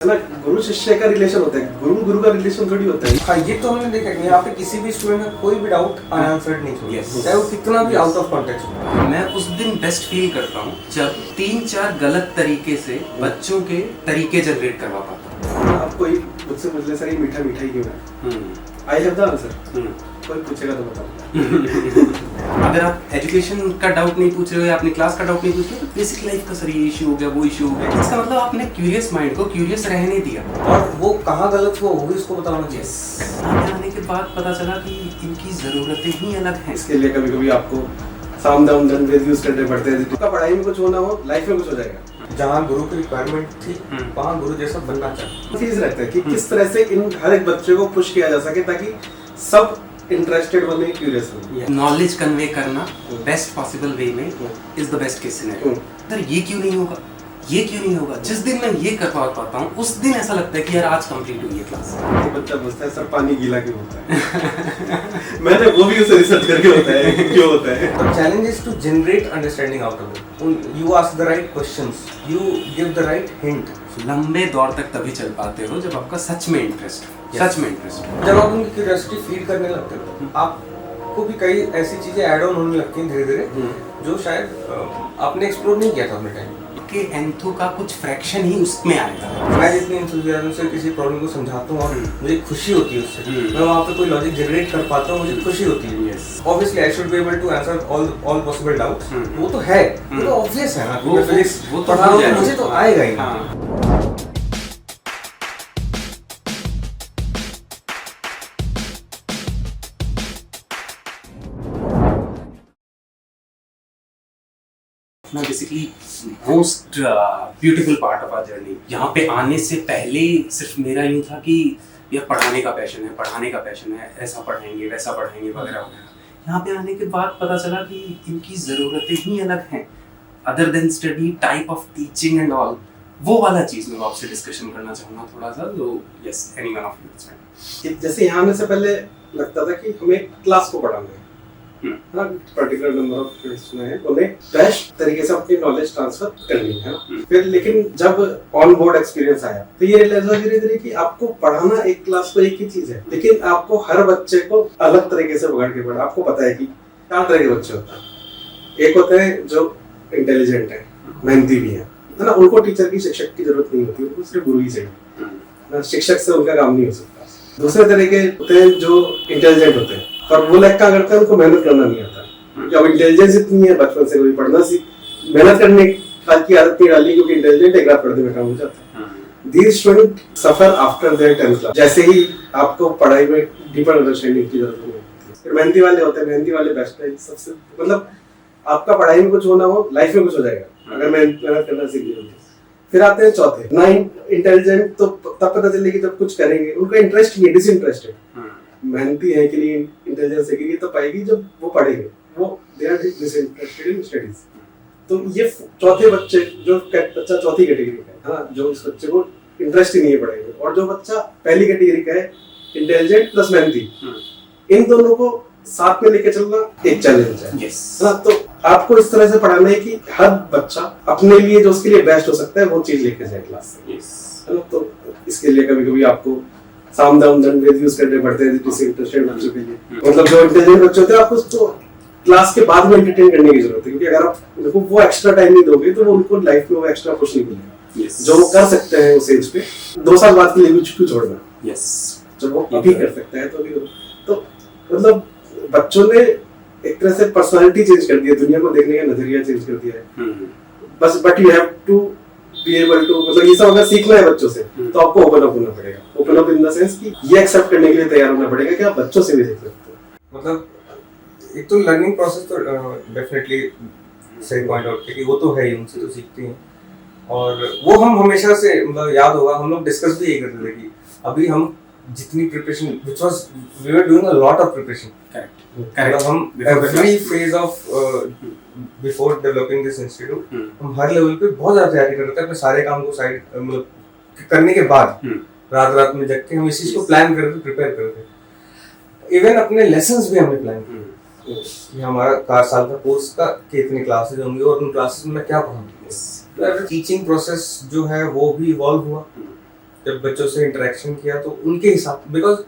ना गुरु शिष्य का रिलेशन होता है, गुरु गुरु का रिलेशन थोड़ी होता है। हाँ, ये तो हमने देखा कि यहाँ पे किसी भी स्टूडेंट का कोई भी डाउट अनआंसर्ड नहीं छोड़ा, चाहे वो कितना भी आउट ऑफ कॉन्टेक्स्ट हो। मैं उस दिन बेस्ट फील करता हूँ जब 3-4 गलत तरीके से बच्चों के तरीके जनरेट करवा पाता हूँ। आप कोई मुझसे पूछ ले सर ये मीठा मीठा ही क्यों है, आई हैव द आंसर। कोई पूछेगा तो बताओ। अगर आप एजुकेशन का डाउट नहीं पूछ रहे हो या अपनी क्लास का डाउट नहीं पूछ रहे हो तो बेसिक लाइफ का सर ये इशू हो गया, वो इशू हो गया, इसका मतलब आपने क्यूरियस माइंड को क्यूरियस रहने दिया और वो कहाँ गलत हुआ वो भी उसको बताना चाहिए। आगे आने के बाद पता चला कि इनकी जरूरतें ही अलग हैं। इसके लिए कभी कभी आपको साम दाम दंड यूज करने पड़ते हैं। तो पढ़ाई में कुछ होना हो, लाइफ में कुछ हो जाएगा। जहाँ गुरु की रिक्वायरमेंट थी वहाँ गुरु जैसा बनना चाहिए। चीज रहता है कि किस तरह से इन हर एक बच्चे को पुश किया जा सके ताकि सब इंटरेस्टेड बने, क्यूरियस बने। नॉलेज कन्वे करना बेस्ट पॉसिबल वे में is the best case scenario. Sir ये क्यों नहीं होगा, ये क्यों नहीं होगा? जिस दिन मैं ये कर पाता हूँ उस दिन ऐसा लगता है कि यार आज कंप्लीट हुई है क्लास। ये बच्चा पूछता है सर पानी गीला क्यों होता है। मैंने वो भी उसे रिसर्च करके होता है कि क्यों होता है। The challenge is to generate understanding out of it. You ask the right questions, you give the right hint. लंबे दौर तक तभी चल पाते हो जब आपका सच में इंटरेस्ट हो, सच में इंटरेस्ट हो। जब आप उनकी क्यूरियोसिटी फीड करने लगते हो आपको भी कई ऐसी चीजें ऐड ऑन होने लगती हैं धीरे धीरे जो शायद आपने एक्सप्लोर नहीं किया था अपने टाइम के एंथो का कुछ फ्रैक्शन ही उसमें आएगा। मैं जितनी इंथुसियाज्म से किसी प्रॉब्लम को समझाता हूँ और मुझे खुशी होती है उससे, मैं वहाँ पे कोई लॉजिक जनरेट कर पाता हूँ, मुझे खुशी होती है। Obviously I should be able to answer all possible doubts. वो तो है, वो तो ऑब्वियस है ना, वो फिजिक्स वो पढ़ा रहा हूँ मुझे तो आएगा ही। ना basically most beautiful part of our journey. यहाँ पे आने से पहले सिर्फ मेरा यूँ था कि यार पढ़ाने का पैशन है, पढ़ाने का पैशन है, ऐसा पढ़ाएंगे वैसा पढ़ाएंगे वगैरह वगैरह। यहाँ पे आने के बाद पता चला कि इनकी ज़रूरतें ही अलग हैं, other than study, type of teaching and all. वो वाला चीज़ मैं आपसे डिस्कशन करना चाहूँगा थोड़ा सा। तो यस, एनीवन ऑफ यू। जैसे यहाँ आने से पहले लगता था कि हमें क्लास को पढ़ाना है, पर्टिकुलर नंबर ऑफ स्टूडेंट्स में है, उन्हें बेस्ट तरीके से अपनी नॉलेज ट्रांसफर करनी है ना। फिर लेकिन जब ऑन बोर्ड एक्सपीरियंस आया तो ये रियलाइज हुआ धीरे धीरे कि आपको पढ़ाना एक क्लास को एक ही चीज है, लेकिन आपको हर बच्चे को अलग तरीके से पकड़ के पढ़ा। आपको पता है कि 4 तरह के बच्चे होते हैं। एक होते हैं जो इंटेलिजेंट है, मेहनती भी है ना, उनको टीचर की शिक्षक की जरूरत नहीं होती, उनको सिर्फ गुरु ही चाहिए ना, शिक्षक से उनका काम नहीं हो सकता। दूसरे तरह के होते हैं जो इंटेलिजेंट होते हैं पर वो लाइक क्या करते हैं, उनको मेहनत करना नहीं आता। जब इंटेलिजेंस इतनी है, बचपन से कोई पढ़ना सीख, मेहनत करने की आदत नहीं डाली क्योंकि इंटेलिजेंट एक रात पढ़ने में काम हो जाता है। These students suffer after their 10th class। जैसे ही आपको पढ़ाई में डीपर अंडरस्टैंडिंग की जरूरत नहीं होती। फिर मेहनती वाले होते हैं, मेहनती वाले बेस्ट है सबसे, मतलब आपका पढ़ाई में कुछ होना हो, लाइफ में कुछ हो जाएगा अगर मेहनत करना सीख लिया। फिर आते हैं चौथे, ना इंटेलिजेंट, तो तब पता चलेगी जब कुछ करेंगे, उनका इंटरेस्ट नहीं है, डिसइंटरेस्टेड। मेहनती है कि नहीं, इंटेलिजेंस है कि नहीं, तो पाएगी जब वो पढ़ेंगे, वो they are disinterested in studies. तो ये चौथे बच्चे, जो बच्चा चौथी कैटेगरी का है, हाँ, जो इस बच्चे को इंटरेस्ट ही नहीं है पढ़ाई में, और जो बच्चा पहली कैटेगरी का है, इंटेलिजेंट प्लस मेहनती, इन दोनों को साथ में लेके चलना एक चैलेंज है। ना, तो आपको इस तरह से पढ़ाना है कि हर बच्चा अपने लिए जो उसके लिए बेस्ट हो सकता है वो चीज लेके जाए क्लास से। तो इसके लिए कभी कभी आपको साम दाम दंड यूज करने पड़ते हैं डिसइंटरेस्टेड बच्चों के लिए। मतलब जो इंटेलिजेंट बच्चे होते हैं आपको उसको क्लास के बाद में एंटरटेन करने की जरूरत है, क्योंकि अगर आप उनको वो एक्स्ट्रा टाइम नहीं दोगे तो वो उनको लाइफ में वो एक्स्ट्रा कुछ नहीं मिलेगा। जो वो कर सकते हैं उस एज पे 2 साल बाद के लिए भी क्यों छोड़ना, जब वो अभी कर सकता है तो अभी। तो मतलब बच्चों ने एक तरह से पर्सनालिटी चेंज कर दी है, दुनिया को देखने का नजरिया चेंज कर दिया है बस। But you have to be able to, मतलब ये सब अगर सीखना है बच्चों से तो आपको ओपन अप होना पड़ेगा। Open up in the sense कि ये एक्सेप्ट करने के लिए तैयार होना पड़ेगा कि आप बच्चों से भी सीख सकते हो। मतलब एक तो लर्निंग प्रोसेस तो डेफिनेटली सही पॉइंट आउट किया कि वो तो है ही, उनसे तो सीखते हैं। और वो हम हमेशा से, मतलब याद होगा हम लोग डिस्कस भी यही करते थे कि अभी हम जितनी preparation which was we were doing a lot of preparation, correct, हम every phase of before developing this institute हम हर लेवल पे बहुत ज्यादा तैयारी करते थे अपने सारे काम को साइड मतलब करने के बाद रात में जग के हम इस चीज को प्लान करते थे, प्रिपेयर करते थे। इवन अपने लेसन्स भी हमने प्लान किए कि हमारा साल का कोर्स का कितनी क्लासेस होंगी और उन क्लासेस में क्या पढ़ाऊंगी। टीचिंग प्रोसेस जो है वो भी इवॉल्व हुआ जब बच्चों से इंटरेक्शन किया तो उनके हिसाब, बिकॉज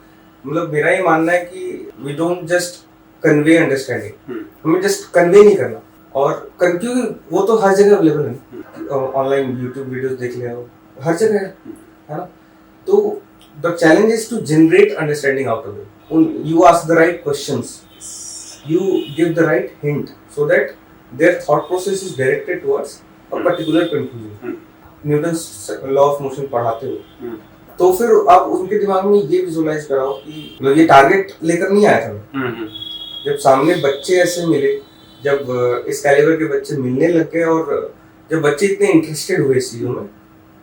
मतलब मेरा ये मानना है कि we don't just convey understanding, हमें जस्ट कन्वे नहीं करना, और क्योंकि वो तो हर जगह अवेलेबल है, ऑनलाइन यूट्यूब वीडियोस देख ले हर जगह है ना। तो the challenge is to generate understanding out of it. You ask the right questions, you give the right hint so that their thought process is directed towards a particular conclusion. Newton law of motion पढ़ाते हो तो फिर आप उनके दिमाग में ये visualise कराओ कि मतलब ये टारगेट लेकर नहीं आया था मैं। जब सामने बच्चे ऐसे मिले, जब इस कैलिबर के बच्चे मिलने लग गए और जब बच्चे इतने इंटरेस्टेड हुए इस चीजों में,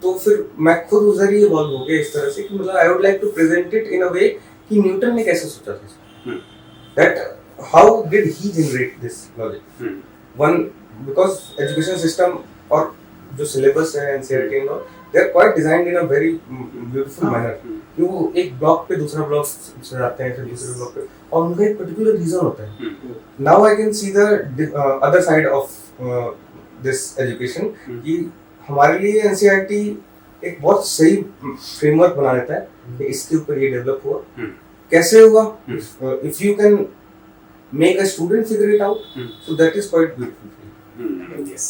तो फिर मैं खुद उधर ही इवॉल्व हो गया इस तरह से कि मतलब I would like to present it in a way कि न्यूटन ने कैसे सोचा था, that how did he generate this logic? One, because education system और जो syllabus है NCERT and all, they are quite designed in a very beautiful manner. वो एक ब्लॉक पे दूसरा ब्लॉक से जाते हैं, फिर दूसरे ब्लॉक पे, और उनका एक particular reason होता है. Now I can see the other side of this education कि हमारे लिए NCERT एक बहुत सही framework बना देता है कि इसके ऊपर ये डेवलप हुआ, कैसे हुआ, if you can make a student figure it out, so that is quite beautiful. Yes.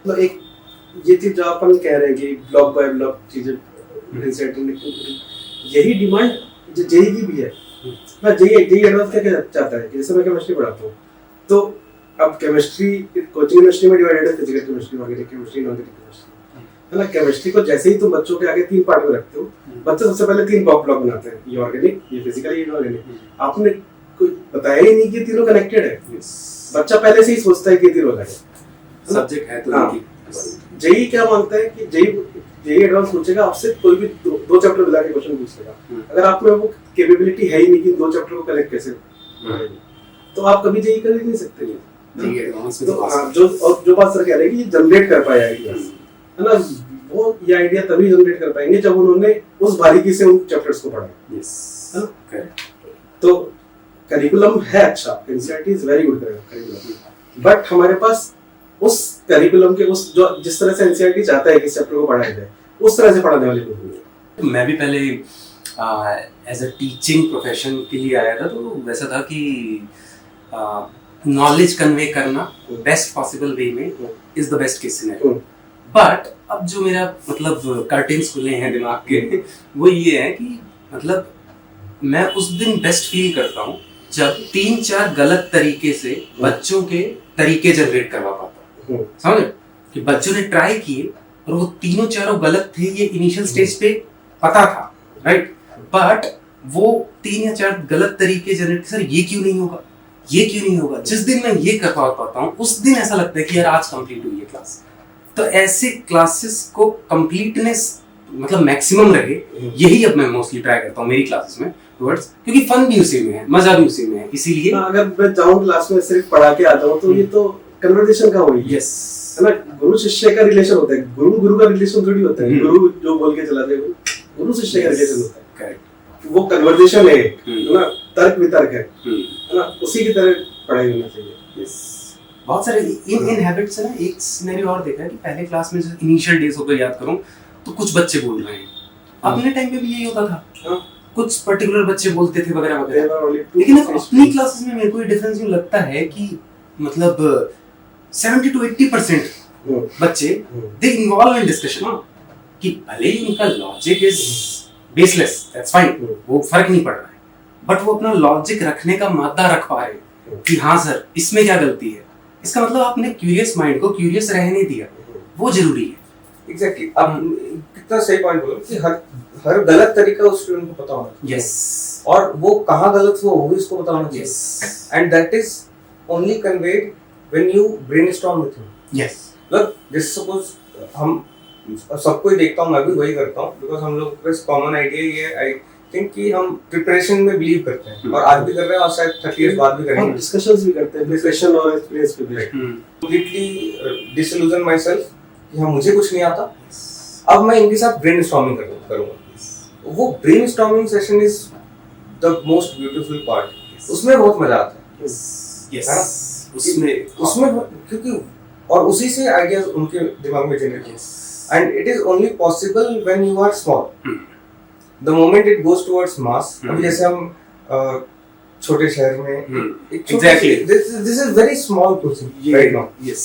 तो एक ये चीज जो अपन कह रहे हैं कि ब्लॉक बाय ब्लॉक चीजें यही डिमांड जेई की भी है। मैं जेई एडवांस क्या चाहता है कि जैसे मैं केमिस्ट्री पढ़ाता हूँ, तो अब केमिस्ट्री कोचिंग यूनिवर्सिटी में डिवाइडेड है, physical chemistry, organic chemistry, inorganic chemistry, है ना। केमिस्ट्री को जैसे ही तुम बच्चों के आगे 3 पार्ट में रखते हो, बच्चे सबसे पहले 3 ब्लॉक बनाते हैं, ये ऑर्गेनिक, ये फिजिकल, ये इनऑर्गेनिक। आपने कोई बताया ही नहीं कि तीनों कनेक्टेड है। बच्चा पहले से ही सोचता है कि तीनों अलग है, सब्जेक्ट है तो जेई क्या मानता है कि जेई एडवांस पूछेगा आपसे, कोई भी दो चैप्टर मिला के क्वेश्चन पूछेगा, अगर आप में वो कैपेबिलिटी है ही नहीं कि 2 चैप्टर को कनेक्ट कैसे, तो आप कभी जेई कर ही नहीं सकते। जेई एडवांस में तो हां, जो बात सर कह रहे हैं कि ये जनरेट कर पाया आइडियाज, है ना, वो ये आइडिया तभी जनरेट कर पाएंगे जब उन्होंने उस बारीकी से उन चैप्टर्स को पढ़ा। Yes, correct. तो करिकुलम है अच्छा, NCERT is very good curriculum, but हमारे पास उस करिकुलम के उस जो जिस तरह से एनसीईआरटी चाहता है कि इस चैप्टर को पढ़ाया जाए, उस तरह से पढ़ाने वाले लोग नहीं है। मैं भी पहले एज अ टीचिंग प्रोफेशन के लिए आया था, तो वैसा था कि नॉलेज कन्वे करना बेस्ट पॉसिबल वे में is the best case scenario. But अब जो मेरा मतलब कर्टेन्स खुले हैं दिमाग के, वो ये है कि मतलब मैं उस दिन बेस्ट फील करता हूँ जब 3-4 गलत तरीके से बच्चों के तरीके जनरेट करवा पाता हूँ। समझ कि बच्चों ने ट्राई किए और वो तीनों चारों गलत थे, ये इनिशियल स्टेज पे पता था, राइट, बट वो 3 या 4 गलत तरीके जनरेट, सर ये क्यों नहीं होगा, ये क्यों नहीं होगा। जिस दिन मैं ये कर पाता हूँ उस दिन ऐसा लगता है कि यार आज कंप्लीट हुई है क्लास। तो ऐसे क्लासेस को कंप्लीटनेस मतलब मैक्सिमम रहे, यही अब मैं मोस्टली ट्राई करता हूँ मेरी क्लासेस में टुवर्ड्स, क्योंकि फन भी उसी में है, मजा भी उसी में है। इसीलिए अगर मैं जाऊँ क्लास में सिर्फ पढ़ा के आता हूँ तो ये तो कन्वर्सेशन का हुई, यस, है ना। गुरु शिष्य का रिलेशन होता है, गुरु का रिलेशन थोड़ी होता है। गुरु जो बोल के चला जाए, गुरु शिष्य का रिलेशन होता है, करेक्ट। वो कन्वर्सेशन है ना, तर्क वितर्क है ना, उसी की तरह पढ़ाई होना चाहिए। यस, बहुत सारे इन हैबिट्स है ना। एक सिनेरियो और देखा है कि पहले क्लास में इनिशियल डेज होकर याद करूं तो कुछ बच्चे बोल रहे हैं, अपने टाइम पे भी यही होता था, कुछ पर्टिकुलर बच्चे बोलते थे वगैरह वगैरह। लेकिन अब अपनी क्लासेस में मेरे को ये डिफरेंस यूं लगता है कि मतलब 70 to 80% बच्चे दे इन्वॉल्व इन डिस्कशन, कि भले ही उनका logic is baseless, that's fine, वो फर्क नहीं पड़ रहा है, बट वो अपना लॉजिक रखने का मादा रख पा रहे हैं कि हाँ सर इसमें क्या गलती है। इसका मतलब आपने क्यूरियस माइंड को क्यूरियस रहने दिया, वो जरूरी है। एग्जैक्टली। अब कितना सही पॉइंट बोला कि हर गलत तरीका उस स्टूडेंट को पता होना चाहिए। यस, और वो कहाँ गलत हुआ वो भी उसको पता होना चाहिए। Yes, and that is only conveyed when you brainstorm with him. Yes, मतलब जैसे सपोज हम सबको ही देखता हूँ, मैं भी वही करता हूँ, बिकॉज हम लोग का कॉमन आइडिया ये है, आई थिंक, कि हम प्रिपरेशन में बिलीव करते हैं, और आज भी कर रहे हैं और शायद 30 इयर्स बाद भी करेंगे। डिस्कशंस भी करते हैं, डिस्कशन और एक्सपीरियंस पे भी। कंप्लीटली डिसइल्यूजन माय सेल्फ कि हाँ मुझे कुछ नहीं आता, अब मैं इनके साथ ब्रेनस्टॉर्मिंग करूंगा। वो brainstorming session is the most beautiful part, उसमें बहुत मजा आता है। यस, उसमें क्योंकि और उसी से आइडियाज उनके दिमाग में जनरेट होते हैं। and it is only possible when you are small. The moment it goes towards mass, अभी जैसे हम छोटे शहर में Exactly. this is very small question right now. Yes.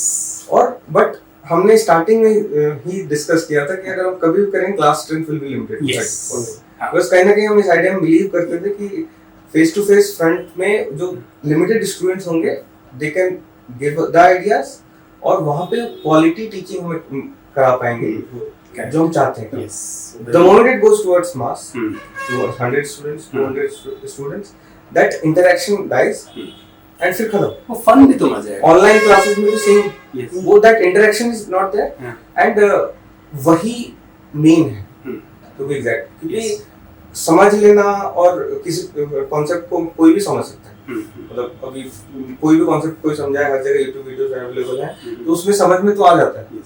और बट हमने स्टार्टिंग में ही डिस्कस किया था कि अगर हम कभी भी करें class strength will be limited. Yes. बस कहीं ना कहीं हम इस आइडिया में बिलीव करते थे कि फेस टू फेस फ्रंट में जो लिमिटेड स्टूडेंट्स होंगे they can give the ideas और वहाँ पे क्वालिटी टीचिंग हमें करा पाएंगे जो हम चाहते हैं. Yes. The moment it goes towards mass, towards 100 students, 200 students, that interaction dies and फिर खत्म. वो फन भी तो मजा है. ऑनलाइन क्लासेस में भी सेम Yes. वो that interaction is not there and वही मेन है टू बी एग्जैक्ट. क्योंकि समझ लेना और किसी कॉन्सेप्ट को कोई भी समझ सकता है. मतलब अभी कोई भी कॉन्सेप्ट कोई समझाए, हर जगह यूट्यूब वीडियोस अवेलेबल हैं तो उसमें समझ में तो आ जाता है.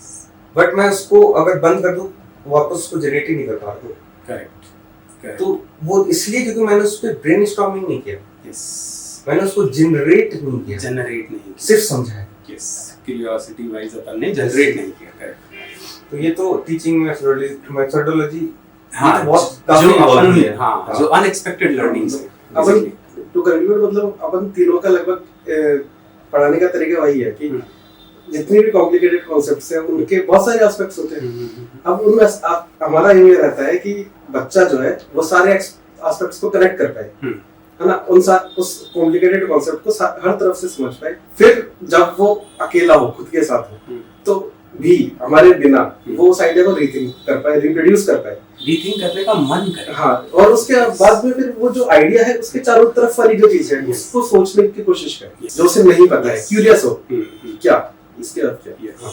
बट मैं उसको अगर बंद कर दूं वापस उसको जनरेट ही नहीं कर पा रहा. करेक्ट. तो वो इसलिए क्योंकि मैंने उस पर ब्रेनस्टॉर्मिंग नहीं किया. यस. मैंने उसको जनरेट नहीं किया, जनरेट नहीं. सिर्फ समझाया. यस. क्यूरियोसिटी वाइज अपन ने जनरेट नहीं किया. करेक्ट. तो ये तो टीचिंग मेथोडोलॉजी हाँ, बहुत जो काफी अपन है. हाँ, जो अनएक्सपेक्टेड लर्निंग्स है. अपन टू कंक्लूड मतलब अपन तीनों का लगभग पढ़ाने का तरीका वही है कि जितने भी कॉम्प्लिकेटेड कॉन्सेप्ट्स हैं उनके बहुत सारे एस्पेक्ट्स होते हैं. अब उनमें हमारा एम ये रहता है कि बच्चा जो है वो सारे एस्पेक्ट्स को कनेक्ट कर पाए, है ना, उस कॉम्प्लिकेटेड कॉन्सेप्ट को हर तरफ से समझ पाए. फिर जब वो अकेला हो, खुद के साथ हो, तो भी हमारे बिना वो उस आइडिया को रीथिंक कर पाए, रिप्रोड्यूस कर पाए, रीथिंक करने का मन करे. हाँ. और उसके बाद में फिर वो जो आइडिया है उसके चारों तरफ वाली जो चीज है उसको सोचने की कोशिश करे जो उसे नहीं पता है, क्यूरियस हो क्या इसके अर्थ क्या.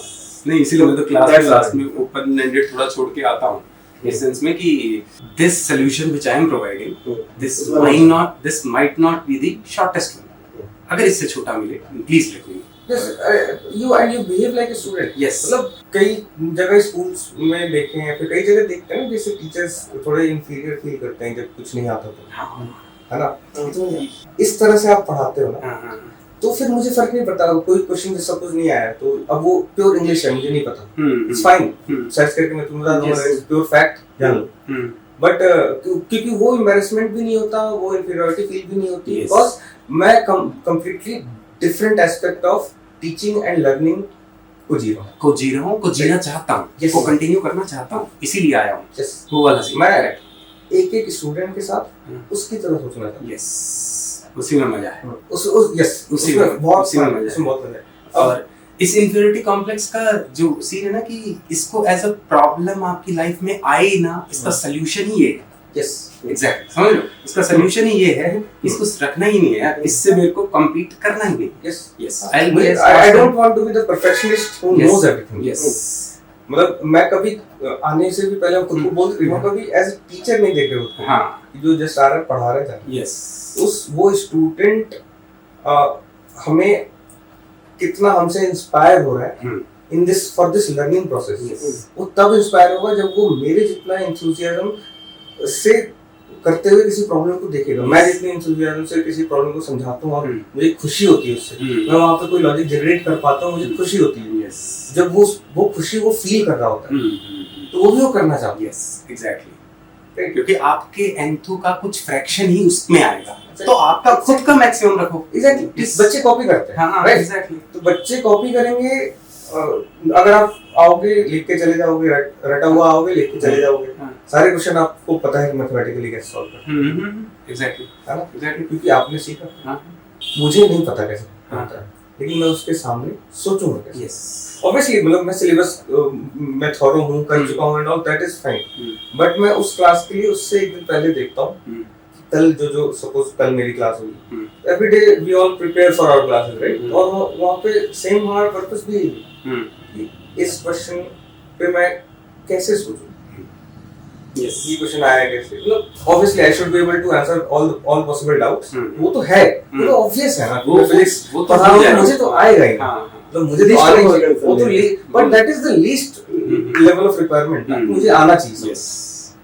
नहीं, इसीलिए मैं तो क्लास में ओपन एंडेड थोड़ा छोड़ के आता हूँ इस सेंस में कि this solution which I am providing this might not be the shortest one. अगर इससे छोटा मिले please let me. you behave like a student. Yes. मतलब कई जगह स्कूल्स में देखे हैं, फिर कई जगह देखते हैं जैसे टीचर्स थोड़े इंफीरियर फील करते हैं जब कुछ नहीं आता तो, है ना. तो इस तरह से आप पढ़ाते हो ना, तो फिर मुझे फर्क नहीं पड़ता. कोई क्वेश्चन सपोज नहीं आया तो अब वो प्योर इंग्लिश है, मुझे नहीं पता, इट्स फाइन, सर्च करके मैं तुम्हें बता दूंगा, इट्स प्योर फैक्ट, जान लो. बट क्योंकि वो एम्बैरेसमेंट भी नहीं होता, वो इंफीरियरिटी फील भी नहीं होती, बिकॉज मैं completely different aspect of teaching and learning को जी रहा हूँ, को जीना चाहता हूँ, को कंटिन्यू करना चाहता हूँ, इसीलिए आया हूँ. वो वाला सीन मैं एक स्टूडेंट के साथ उसकी तरह सोचना चाहता हूँ. यस, उसी में मजा है. उसी में बहुत मजा है. और इस इंफीरियरिटी कॉम्प्लेक्स का जो सीन है ना कि इसको एज अ प्रॉब्लम आपकी लाइफ में आए ना, इसका सोल्यूशन ही ये है. यस, एग्जैक्टली, समझ लो, इसका सोल्यूशन ही ये है, इसको रखना ही नहीं है, इससे मेरे को compete करना ही नहीं. Yes, yes. I don't want to be the perfectionist who knows everything. Yes. मतलब मैं कभी आने से भी पहले खुद को बोल रहा हूँ, कभी एज ए टीचर नहीं देख रहे होते. हाँ, जो जस्ट आ रहा है पढ़ा रहा था. यस. उस वो स्टूडेंट हमें कितना हमसे इंस्पायर हो रहा है in this for this learning process, वो तब इंस्पायर होगा जब वो मेरे जितना एंथुसियाज्म से करते हुए किसी प्रॉब्लम को देखेगा. मैं जितने एंथुसियाज्म से किसी प्रॉब्लम को समझाता हूँ और मुझे खुशी होती है उससे, मैं वहाँ पे कोई लॉजिक जनरेट कर पाता हूँ, मुझे खुशी होती है. जब वो खुशी वो फील कर रहा होता है तो वो भी वो करना चाहता है. Yes, exactly. क्योंकि आपके एंथू का कुछ फ्रैक्शन ही उसमें आएगा, तो आपका खुद का मैक्सिमम रखो. एग्जैक्टली. बच्चे कॉपी करते हैं. हाँ, एग्जैक्टली. तो बच्चे कॉपी करेंगे. अगर आप आओगे लिख के चले जाओगे, रटा हुआ आओगे लिख के चले जाओगे, सारे क्वेश्चन आपको पता है मैथमेटिकली कैसे सॉल्व करना है. एग्जैक्टली, है ना, एग्जैक्टली. क्योंकि आपने सीखा. मुझे नहीं पता कैसे होता है, लेकिन मैं उसके सामने सोचूंगा कैसे. Yes, obviously. मतलब मैं सिलेबस मैं थॉरो हूँ, कर चुका हूँ and all, that is fine. But मैं उस क्लास के लिए उससे एक दिन पहले देखता हूँ. कल जो सपोज कल मेरी क्लास होगी, every day we all prepare for our classes, right. और वहाँ पे सेम हमारा पर्पस भी इस क्वेश्चन पे मैं कैसे सोचूं. Yes. ये क्वेश्चन आया कैसे. मतलब obviously I should be able to answer all possible doubts. वो तो है, वो तो ऑब्वियस है ना. वो फिजिक्स पढ़ा रहा हूं, मुझे तो आएगा ही. मतलब मुझे तो आना चाहिए, वो तो but that is the least level of requirement. मुझे आना चाहिए.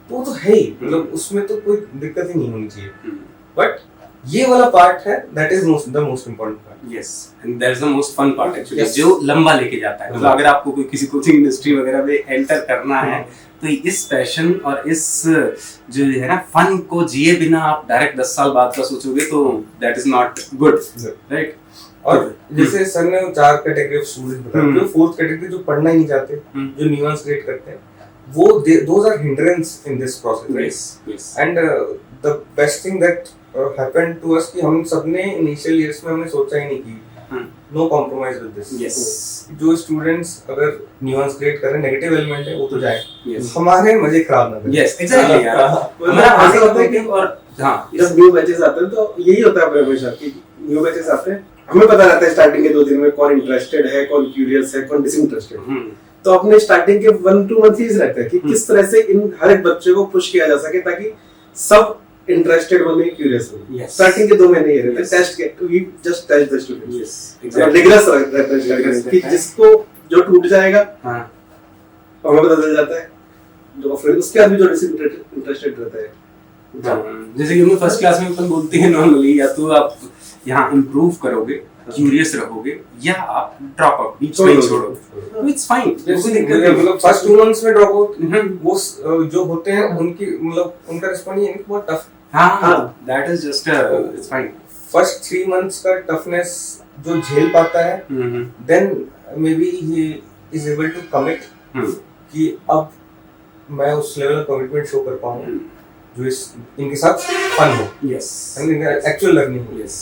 तो वो तो है ही, मतलब उसमें तो कोई दिक्कत ही नहीं होनी चाहिए. बट ये वाला पार्ट है, that is the most important part. Yes, and that is the most fun part actually, Yes. जो लंबा लेके जाता है। मतलब अगर आपको कोई किसी कोचिंग इंडस्ट्री वगैरह में एंटर करना है तो इस पैशन और इस जो है ना फन को जिए बिना आप डायरेक्ट 10 साल बाद का सोचोगे तो that is not good, right? और जैसे सर ने 4 कैटेगरी ऑफ स्टूडेंट्स बताया, जो 4th कैटेगरी जो पढ़ना ही नहीं चाहते, जो न्यूएंस क्रिएट करते हैं, वो those are hindrance in this process, right? And the best thing that happened to us कि हम सबने इनिशियल इयर्स में हमने सोचा ही नहीं कि no compromise with this. Yes, जो स्टूडेंट्स अगर न्यूएंस क्रिएट कर रहे हैं, नेगेटिव एलिमेंट है वो तो जाए, Yes. हमारे मजे खराब ना करें। यस, एग्जैक्टली यार। हमारा ऐसा होता है कि और हाँ, जब न्यू बैचेस आते हैं तो यही होता है हमेशा कि न्यू बैचेस आते हैं, हमें पता रहता है स्टार्टिंग के 2 दिन में कौन इंटरेस्टेड है, कौन क्यूरियस है, कौन डिसइंटरेस्टेड है। तो अपने स्टार्टिंग के 1-2 मंथ ही रहता है कि किस तरह से इन हर एक बच्चे को पुश किया जा सके ताकि सब इंटरेस्टेड बने, क्यूरियस बने। Yes. स्टार्टिंग के 2 महीने ये रहते हैं, Yes. टेस्ट के we just test the students. Yes, exactly. Regress रहता है कि जिसको जो टूट जाएगा हाँ, हमें पता चल जाता है, जो फिर उसके बाद भी जो डिसइंटरेस्टेड रहता है। जैसे कि हमें फर्स्ट क्लास में अपन बोलते हैं नॉर्मली, या तो आप यहाँ इम्प्रूव करोगे, क्यूरियस रहोगे, या आप ड्रॉप आउट बीच में ही छोड़ोगे, तो इट्स फाइन। मतलब फर्स्ट 2 मंथ्स में ड्रॉप आउट वो जो होते हैं उनकी मतलब उनका रिस्पॉन्स ये नहीं कि बहुत टफ। हाँ, that is just it's fine. First 3 months का टफनेस जो झेल पाता है, then maybe he is able to commit कि अब मैं उस लेवल का कमिटमेंट शो कर पाऊँ जो इनके साथ फन हो, यस, एक्चुअल लर्निंग हो। यस,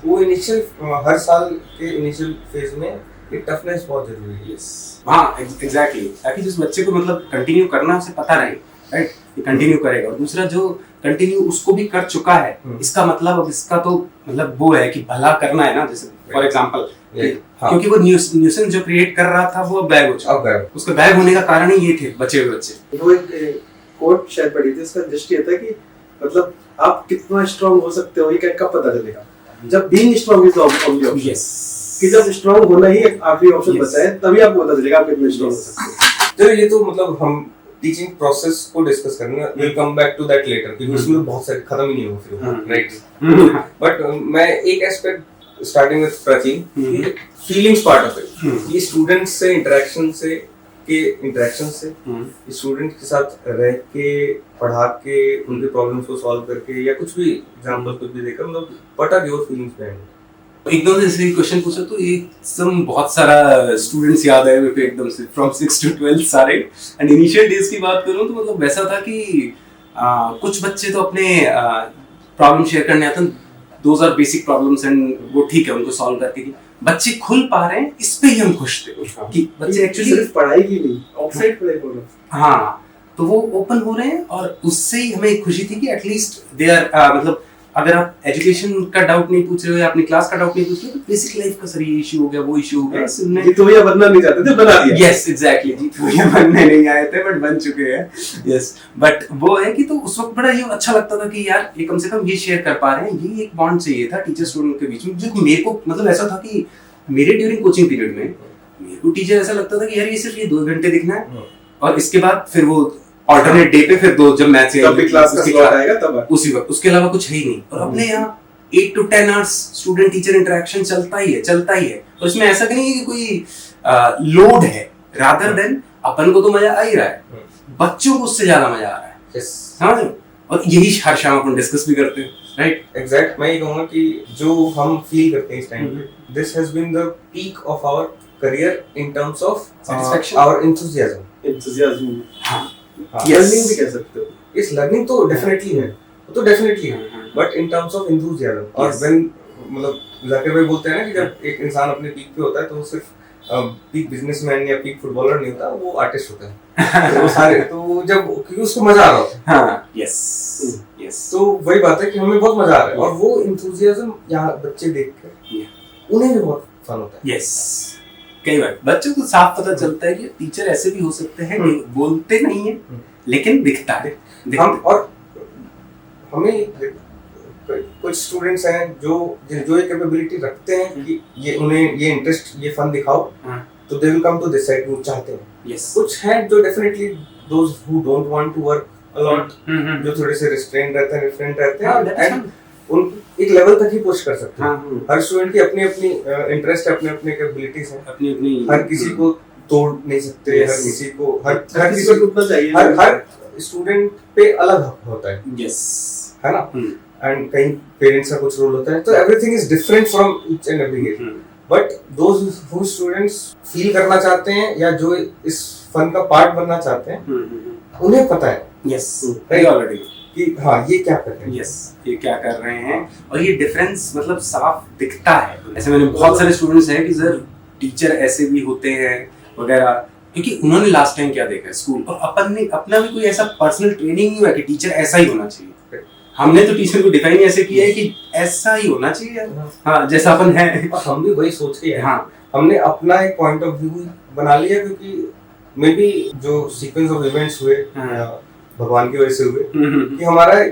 वो इनिशियल हर साल के इनिशियल फेज में ये टफनेस बहुत जरूरी है। यस, हाँ, एग्जैक्टली, ताकि जिस बच्चे को मतलब कंटिन्यू करना उसे पता रहे, राइट, ये कंटिन्यू करेगा। और दूसरा जो कंटिन्यू उसको भी कर चुका है, इसका मतलब अब इसका तो मतलब वो है कि भला करना है ना, जैसे फॉर एग्जांपल क्योंकि वो न्यूसेंस जो क्रिएट कर रहा था वो बैग हो चुका, उसका बैग होने का कारण ही ये थे बचे हुए बच्चे। वो एक कोट शायद पढ़ी थी, उसका दृष्टि था कि मतलब आप कितना स्ट्रांग हो सकते हो ये कब पता चलेगा, जब being strong is the only option. Yes, कि जब स्ट्रांग होना ही एक आखिरी ऑप्शन बचा है तभी आपको पता चलेगा आप कितने स्ट्रांग हो सकते हो। चलो ये तो मतलब हम टीचिंग प्रोसेस को डिस्कस करेंगे, will come back to that later, क्योंकि उसमें बहुत सारे खत्म ही नहीं हो फिर, राइट? बट मैं एक एस्पेक्ट स्टार्टिंग विद प्राचीन, फीलिंग्स पार्ट ऑफ इट, ये स्टूडेंट्स से इंटरेक्शन से स्टूडेंट के साथ रह के, पढ़ा के, उनके प्रॉब्लम्स को सॉल्व करके, या कुछ भी एग्जांपल कुछ भी देकर, मतलब what are your feelings behind it? एकदम से ऐसे क्वेश्चन पूछा तो एकदम बहुत सारा स्टूडेंट्स याद है मेरे को एकदम से, फ्रॉम 6 to 12 सारे। एंड इनिशियल डेज की बात करूं तो मतलब वैसा था कि कुछ बच्चे तो अपने प्रॉब्लम शेयर करने आते हैं, those are basic problems and वो ठीक है उनको सॉल्व करके बच्चे खुल पा रहे हैं, इस पे ही हम खुश थे कि बच्चे एक्चुअली सिर्फ पढ़ाई की नहीं, आउटसाइड पढ़ाई कर रहे हैं। हाँ, तो वो ओपन हो रहे हैं और उससे ही हमें खुशी थी कि एटलीस्ट दे आर मतलब अगर आप एजुकेशन का डाउट नहीं पूछ रहे हो या अपनी क्लास का डाउट नहीं पूछ रहे हो तो बेसिक लाइफ का सर ये इशू हो गया, वो इशू हो गया, सुनने ये तो भैया बनना नहीं चाहते थे, बना दिया। यस, एग्जैक्टली जी, तो ये बनने नहीं आए थे बट बन चुके हैं। यस, बट वो है कि तो उस वक्त बड़ा ये अच्छा लगता था कि यार ये कम से कम ये शेयर कर पा रहे हैं, ये एक बॉन्ड चाहिए था टीचर स्टूडेंट के बीच में, जो मेरे को मतलब ऐसा था कि मेरे ड्यूरिंग कोचिंग पीरियड में मेरे को टीचर ऐसा लगता था कि यार ये सिर्फ ये 2 घंटे दिखना है और इसके बाद फिर वो ऑल्टरनेट डे पे फिर 2 जब मैच क्लास का स्लॉट आएगा तब उसी वक्त, उसके अलावा कुछ है ही नहीं। और अपने यहाँ 8 to 10 hours student teacher interaction चलता ही है। और इसमें ऐसा नहीं है कि कोई लोड है, रादर देन अपन को तो मजा आ ही रहा है, बच्चों को उससे ज्यादा मजा आ रहा है। समझ रहे हो? और यही हर शाम अपन डिस्कस भी करते हैं, राइट? एग्जैक्ट, मैं ये कहूंगा कि जो हम फील करते हैं इस टाइम पे, this has been the peak of our career in terms of Satisfaction? Our enthusiasm. हाँ, लर्निंग भी कह सकते हो। इस लर्निंग तो डेफिनेटली है, वो तो डेफिनेटली है, but in terms of enthusiasm. और व्हेन मतलब जाकिर भाई बोलते हैं ना कि जब एक इंसान अपने पीक पे होता है तो वो सिर्फ पीक बिजनेसमैन या पीक फुटबॉलर नहीं होता, वो आर्टिस्ट होता है। तो वो सारे तो जब क्योंकि उसको मजा आ रहा होता है। हाँ, यस, तो वही बात है कि हमें बहुत मजा आ रहा है और वो एंथुसियाज्म यहाँ बच्चे देख कर उन्हें भी बहुत फन होता है। यस, कई बार बच्चों को साफ पता चलता है कि टीचर ऐसे भी हो सकते हैं, बोलते नहीं है लेकिन दिखता है। हम और हमें कुछ स्टूडेंट्स हैं जो ये कैपेबिलिटी रखते हैं कि ये उन्हें ये इंटरेस्ट, ये फन दिखाओ, तो they will come to this side, वो चाहते हैं। यस, कुछ हैं जो definitely those who don't want to work a lot, जो थोड़े से रिस्ट्रेन रहते हैं, रिफ्रेंट रहते हैं, एंड उन एक लेवल तक ही पुश कर सकते हैं। हाँ, हर स्टूडेंट की अपनी अपनी इंटरेस्ट है, अपने अपने कैपेबिलिटीज हैं, अपनी अपनी हर किसी को तोड़ नहीं सकते, Yes. हर किसी को हर किसी को टूटना चाहिए हर स्टूडेंट पे अलग हक होता है यस है ना। एंड कहीं पेरेंट्स का कुछ रोल होता है, तो everything is different from each and every case. But those who students feel करना चाहते हैं या जो इस फन का पार्ट बनना चाहते हैं, उन्हें पता है यस Right. ऑलरेडी कि हाँ ये क्या कर रहे हैं। यस ये क्या कर रहे हैं, और ये डिफरेंस मतलब साफ दिखता है। ऐसे मैंने बहुत सारे स्टूडेंट्स हैं कि सर टीचर ऐसे भी होते हैं वगैरह, क्योंकि उन्होंने लास्ट टाइम क्या देखा है स्कूल, और अपन ने अपना भी कोई ऐसा पर्सनल ट्रेनिंग नहीं हुआ कि टीचर ऐसा ही होना चाहिए। हमने तो टीचर को डिफाइन ऐसे किया है कि ऐसा ही होना चाहिए, हाँ जैसा अपन है। और हम भी वही सोच के हाँ हमने अपना एक पॉइंट ऑफ व्यू बना लिया, क्योंकि मे बी जो सीक्वेंस ऑफ इवेंट्स हुए भगवान की वजह से हुए कि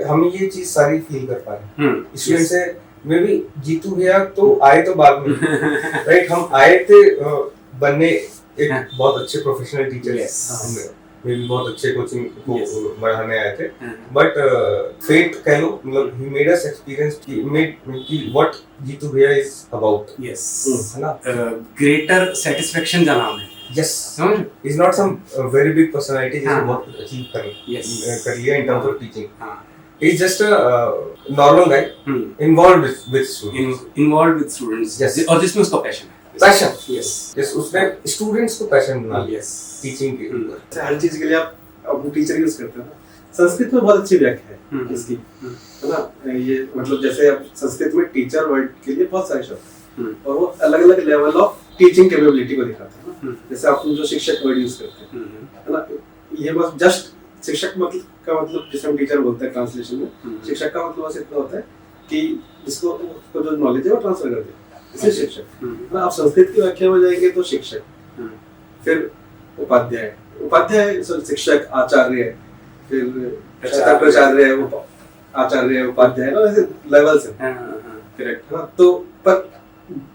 हम ये चीज सारी फील कर पा रहे हैं। इस वजह से मे बी जीतू भैया तो आए तो बाद में राइट, हम आए थे बनने एक बहुत अच्छे प्रोफेशनल टीचर, मे भी बहुत अच्छे कोचिंग को बढ़ाने आए थे। बट फेट कह लो, मतलब ही मेड अस एक्सपीरियंस कि व्हाट जीतू भैया इज अबाउट। यस है ना, ग्रेटर सेटिस्फेक्शन का नाम है। यस, समझ is not some very big personality जिसने हाँ. बहुत अचीव Yes. कर लिया इन टर्म्स ऑफ टीचिंग। हाँ he is just a normal guy involved with students, involve with students, Yes. और जिसमें उसका पैशन है। पैशन। यस यस, उसने स्टूडेंट्स को पैशन बना लिया यस टीचिंग के ऊपर। हर चीज के लिए आप अपनी टीचर यूज करते हो ना। संस्कृत में बहुत अच्छी व्याख्या है इसकी, है ना। ये मतलब जैसे आप संस्कृत में टीचर वर्ड के लिए बहुत सारे शब्द और वो अलग अलग लेवल ऑफ टीचिंग कैपेबिलिटी को दिखाते हैं ना। जैसे आप जो शिक्षक वर्ड यूज करते हैं, है ना, ये बस जस्ट शिक्षक मतलब का मतलब जिसे हम टीचर बोलते हैं ट्रांसलेशन में, शिक्षक का मतलब बस इतना होता है कि जिसको उसको जो नॉलेज है वो ट्रांसफर कर दे, इसे शिक्षक। ना आप संस्कृत की व्याख्या में जाएंगे तो शिक्षक, फिर उपाध्याय, उपाध्याय शिक्षक, आचार्य, फिर प्राचार्य, आचार्य, उपाध्याय, ना ऐसे लेवल्स हैं। करेक्ट। हाँ, तो पर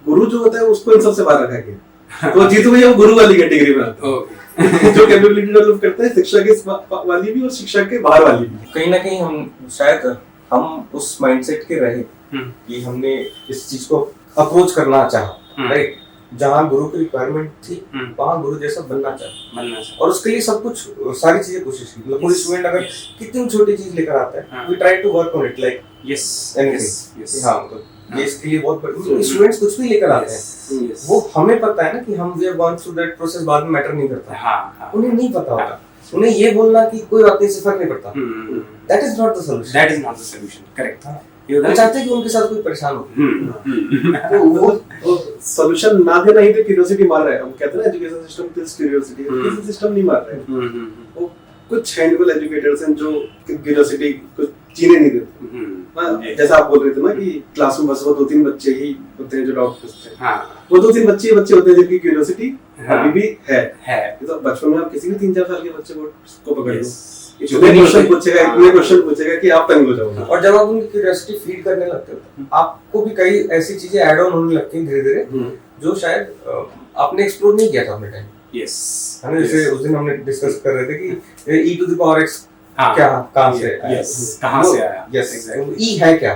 गुरु जो होता है उसको इन सबसे बाहर रखा गया, तो जीतू भैया वो गुरु वाली कैटेगरी में आते हैं जो कैपेबिलिटी डेवलप करते हैं शिक्षा के वाली भी और शिक्षा के बाहर वाली भी। कहीं ना कहीं हम शायद हम उस माइंडसेट के रहे कि हमने इस चीज को अप्रोच करना चाहा, राइट, जहाँ गुरु की रिक्वायरमेंट थी वहाँ गुरु जैसा बनना चाहा, और उसके लिए सब कुछ सारी चीजें कोशिश की। मतलब कोई स्टूडेंट अगर कितनी छोटी चीज लेकर आता है, we try to work on it like yes anything. हाँ, मतलब ये इसके लिए बहुत स्टूडेंट्स कुछ भी लेकर आते हैं, वो हमें पता है ना कि हम we have gone through that process, बाद में मैटर नहीं करता। हाँ, उन्हें नहीं पता होता, उन्हें ये बोलना कि कोई बात नहीं, फर्क नहीं पड़ता, that is not the solution. That is not the solution. Correct. वो चाहते हैं कि उनके साथ कोई परेशान हो, तो वो सॉल्यूशन ना देना ही तो क्यूरियोसिटी मार रहा है। हम कहते हैं ना education system kills curiosity, education system नहीं मार रहा है। वो कुछ हैंडफुल एजुकेटर्स हैं जो क्यूरियोसिटी को जीने नहीं देते। जैसा आप बोल रहे थे ना कि क्लास में बस वो 2-3 बच्चे ही होते हैं जो डाउट पूछते हैं। वो 2-3 बच्चे होते हैं जिनकी क्यूरियोसिटी अभी भी है। तो बचपन में आप किसी भी 3-4 साल के बच्चे को पकड़ लो, इतने क्वेश्चन पूछेगा कि आप तंग हो जाओगे। और जब आप उनकी क्यूरियोसिटी फीड करने लगते हो, आपको भी कई ऐसी चीजें ऐड ऑन होने लगती हैं धीरे धीरे, जो शायद आपने एक्सप्लोर नहीं किया था अपने टाइम। यस, है ना, जैसे उस दिन हमने डिस्कस कर रहे थे कि e⁻x क्या, कहाँ से आया, कहाँ से आया। यस, e है क्या,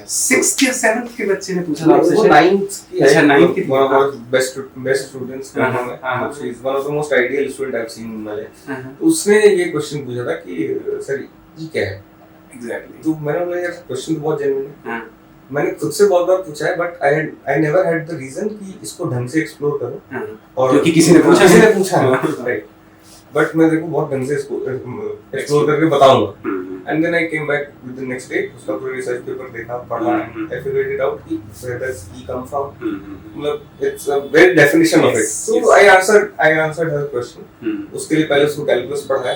6th या 7th के बच्चे ने पूछा था आपसे, वो 9th की है। अच्छा, 9th की। one of our best students का नाम है, she is one of the most ideal student I've seen in my life। उसने ये क्वेश्चन पूछा था कि सर e क्या है। एग्जैक्टली। तो मैंने बोला यार क्वेश्चन बहुत जेन्युइन है, मैंने खुद से बहुत बार पूछा है, but I never had the reason कि इसको ढंग से एक्सप्लोर करूं, और क्योंकि किसी ने पूछा है, राइट। बट मैं देखो बहुत ढंग से इसको एक्सप्लोर करके बताऊंगा। And then I came back with the next day, उसका पूरा रिसर्च पेपर देखा, पढ़ा, and I figured it out कि where does e come from, मतलब it's a very definition of it. So I answered her question. उसके लिए पहले उसको कैलकुलस पढ़ाया,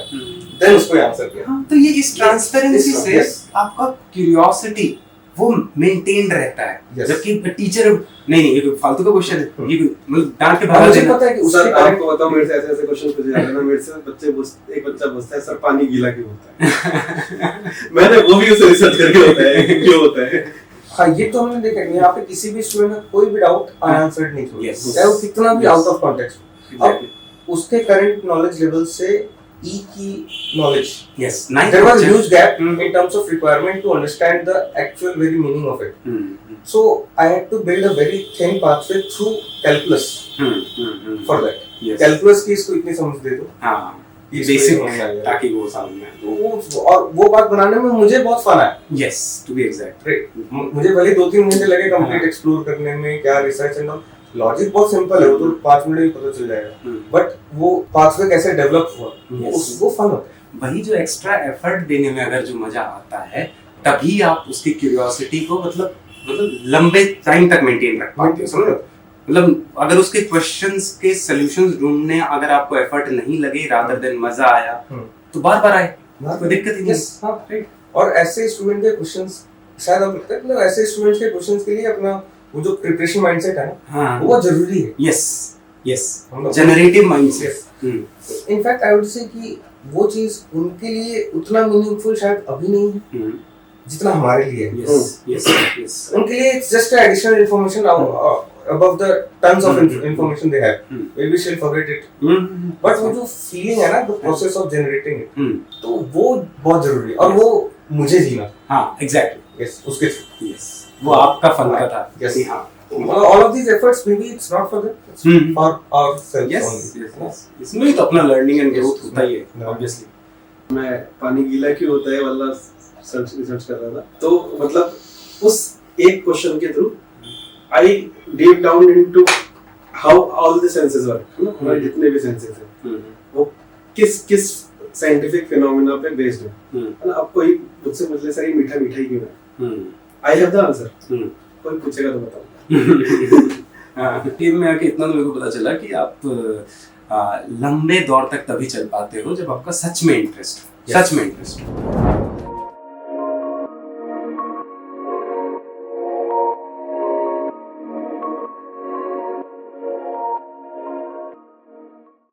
देन उसको आंसर किया। तो ये इस ट्रांसपेरेंसी से आपका क्यूरियोसिटी वो मेंटेन रहता है, जबकि टीचर नहीं ये कोई फालतू का क्वेश्चन है, ये मतलब डांट के भगा मुझे देना। पता है कि सर उसके आपको बताओ, मेरे से ऐसे क्वेश्चन पूछे जाते हैं ना, मेरे से एक बच्चा पूछता है सर पानी गीला क्यों होता है मैंने वो भी उसे रिसर्च करके होता है कि क्यों होता है। हाँ, ये तो हमने देखा, यहाँ पे किसी भी स्टूडेंट का कोई भी डाउट अनआंसर्ड नहीं छोड़ा, Yes. चाहे वो कितना भी आउट ऑफ कॉन्टेक्स्ट। अब उसके करंट नॉलेज लेवल से E की knowledge. Yes, nice. There was a huge gap Hmm. in terms of requirement to understand the actual very meaning of it. Hmm. So I had to build a very thin pathway through calculus for that. Yes. Calculus की इसको इतनी समझ दे दो हाँ, कि इसको basic समझ आ जाए। ताकि वो समझ में आए। तो और वो बात बनाने में मुझे बहुत फन आया। Yes, to be exact. मुझे भले 2-3 घंटे लगे कंप्लीट हाँ। एक्सप्लोर करने में, क्या रिसर्च एंड लॉजिक बहुत सिंपल है, वो तो 5 मिनट में पता चल जाएगा, बट वो पाथवे कैसे डेवलप हुआ वो फन होता है। वही जो एक्स्ट्रा एफर्ट देने में अगर जो मजा आता है, तभी आप उसकी क्यूरियोसिटी को मतलब लंबे टाइम तक मेंटेन रख पाते हो, समझ रहे हो? मतलब अगर उसके क्वेश्चंस के सॉल्यूशंस ढूंढने अगर आपको एफर्ट नहीं लगे रादर देन मजा आया तो बार बार आए, कोई दिक्कत ही नहीं। Yes, हाँ, और ऐसे स्टूडेंट के क्वेश्चंस शायद आप लगता है मतलब ऐसे स्टूडेंट्स के क्वेश्चंस के लिए अपना वो जो प्रिपरेशन माइंडसेट है ना, हाँ, वो बहुत जरूरी है। यस, हम लोग generative mindset. In fact I would say कि वो चीज उनके लिए उतना मीनिंगफुल शायद अभी नहीं है जितना हमारे लिए है। यस, उनके लिए it's just additional information above the tons of information they have. Maybe we still forget it. But वो जो फीलिंग है ना, the process of generating it, तो वो बहुत जरूरी है और वो मुझे जीना। हाँ, एग्जैक्टली। Yes, उसके थ्रू। यस, वो आपका फन का था। Yes. हाँ, All of these efforts maybe it's not for them, it's for ourselves yes, only. इसमें तो अपना लर्निंग एंड ग्रोथ Yes. होता ही है, Yeah. ऑब्वियसली। मैं पानी गीला क्यों होता है वाला रिसर्च कर रहा था, तो मतलब उस एक क्वेश्चन के through I deep down into how all the senses work, है ना, हमारे जितने भी सेंसेस हैं वो किस साइंटिफिक फिनोमेना पे बेस्ड है ना। अब कोई मुझसे पूछले सर ये मीठा मीठा ही क्यों है, आई हैव द आंसर, कोई पूछेगा तो बताऊंगा। टीम में आके इतना तो मेरे को पता चला कि आप लंबे दौर तक तभी चल पाते हो जब आपका सच में इंटरेस्ट हो, सच में इंटरेस्ट हो।